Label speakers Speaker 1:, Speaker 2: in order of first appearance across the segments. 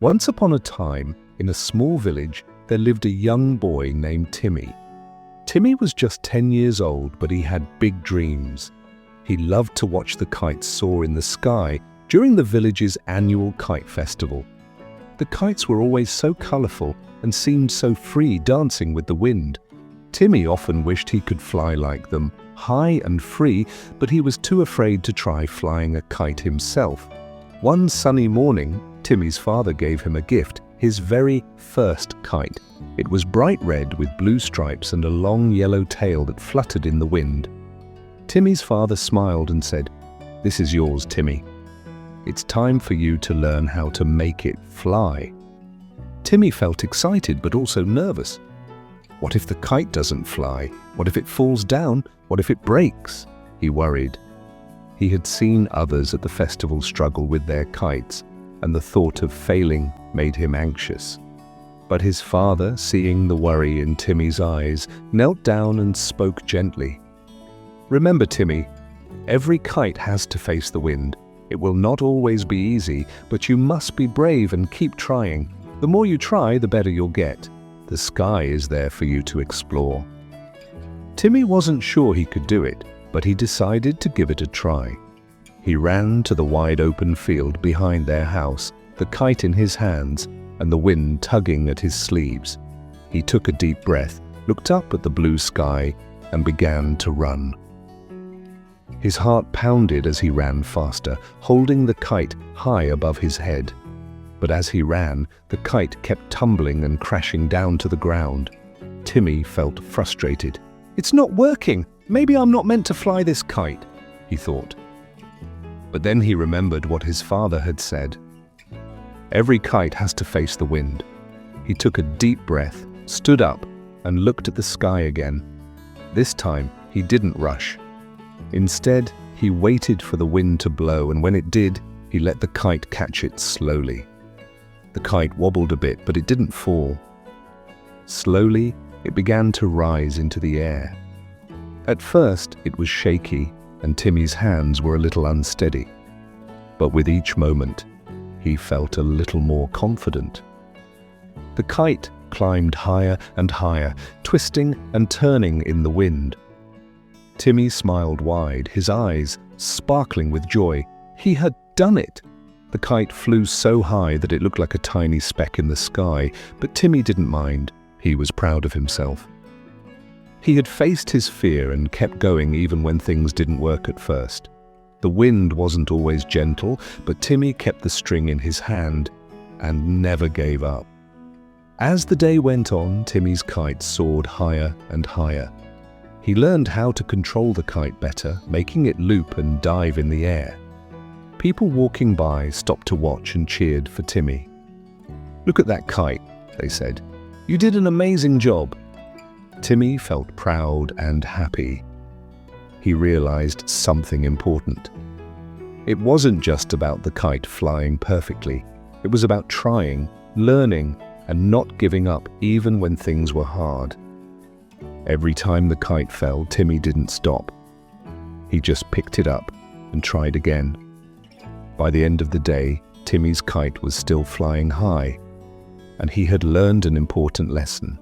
Speaker 1: Once upon a time, in a small village, there lived a young boy named Timmy. Timmy was just 10 years old, but he had big dreams. He loved to watch the kites soar in the sky during the village's annual kite festival. The kites were always so colorful and seemed so free, dancing with the wind. Timmy often wished he could fly like them, high and free, but he was too afraid to try flying a kite himself. One sunny morning, Timmy's father gave him a gift, his very first kite. It was bright red with blue stripes and a long yellow tail that fluttered in the wind. Timmy's father smiled and said, "This is yours, Timmy. It's time for you to learn how to make it fly." Timmy felt excited but also nervous. What if the kite doesn't fly? What if it falls down? What if it breaks? He worried. He had seen others at the festival struggle with their kites, and the thought of failing made him anxious. But his father, seeing the worry in Timmy's eyes, knelt down and spoke gently. "Remember, Timmy, every kite has to face the wind. It will not always be easy, but you must be brave and keep trying. The more you try, the better you'll get. The sky is there for you to explore." Timmy wasn't sure he could do it, but he decided to give it a try. He ran to the wide open field behind their house, the kite in his hands and the wind tugging at his sleeves. He took a deep breath, looked up at the blue sky, and began to run. His heart pounded as he ran faster, holding the kite high above his head. But as he ran, the kite kept tumbling and crashing down to the ground. Timmy felt frustrated. "It's not working. Maybe I'm not meant to fly this kite," he thought. But then he remembered what his father had said. Every kite has to face the wind. He took a deep breath, stood up, and looked at the sky again. This time, he didn't rush. Instead, he waited for the wind to blow, and when it did, he let the kite catch it slowly. The kite wobbled a bit, but it didn't fall. Slowly, it began to rise into the air. At first, it was shaky, and Timmy's hands were a little unsteady. But with each moment, he felt a little more confident. The kite climbed higher and higher, twisting and turning in the wind. Timmy smiled wide, his eyes sparkling with joy. He had done it! The kite flew so high that it looked like a tiny speck in the sky, but Timmy didn't mind. He was proud of himself. He had faced his fear and kept going even when things didn't work at first. The wind wasn't always gentle, but Timmy kept the string in his hand and never gave up. As the day went on, Timmy's kite soared higher and higher. He learned how to control the kite better, making it loop and dive in the air. People walking by stopped to watch and cheered for Timmy. "Look at that kite," they said. "You did an amazing job." Timmy felt proud and happy. He realized something important. It wasn't just about the kite flying perfectly. It was about trying, learning, and not giving up even when things were hard. Every time the kite fell, Timmy didn't stop. He just picked it up and tried again. By the end of the day, Timmy's kite was still flying high, and he had learned an important lesson.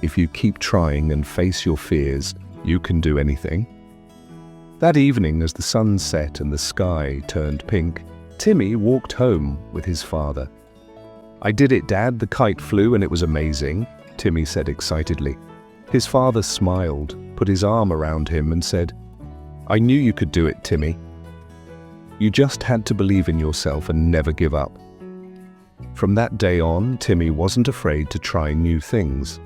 Speaker 1: If you keep trying and face your fears, you can do anything. That evening, as the sun set and the sky turned pink, Timmy walked home with his father. "I did it, Dad. The kite flew and it was amazing," Timmy said excitedly. His father smiled, put his arm around him and said, "I knew you could do it, Timmy. You just had to believe in yourself and never give up." From that day on, Timmy wasn't afraid to try new things.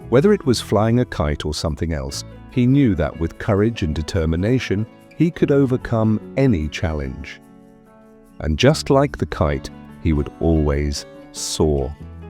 Speaker 1: Whether it was flying a kite or something else, he knew that with courage and determination, he could overcome any challenge. And just like the kite, he would always soar.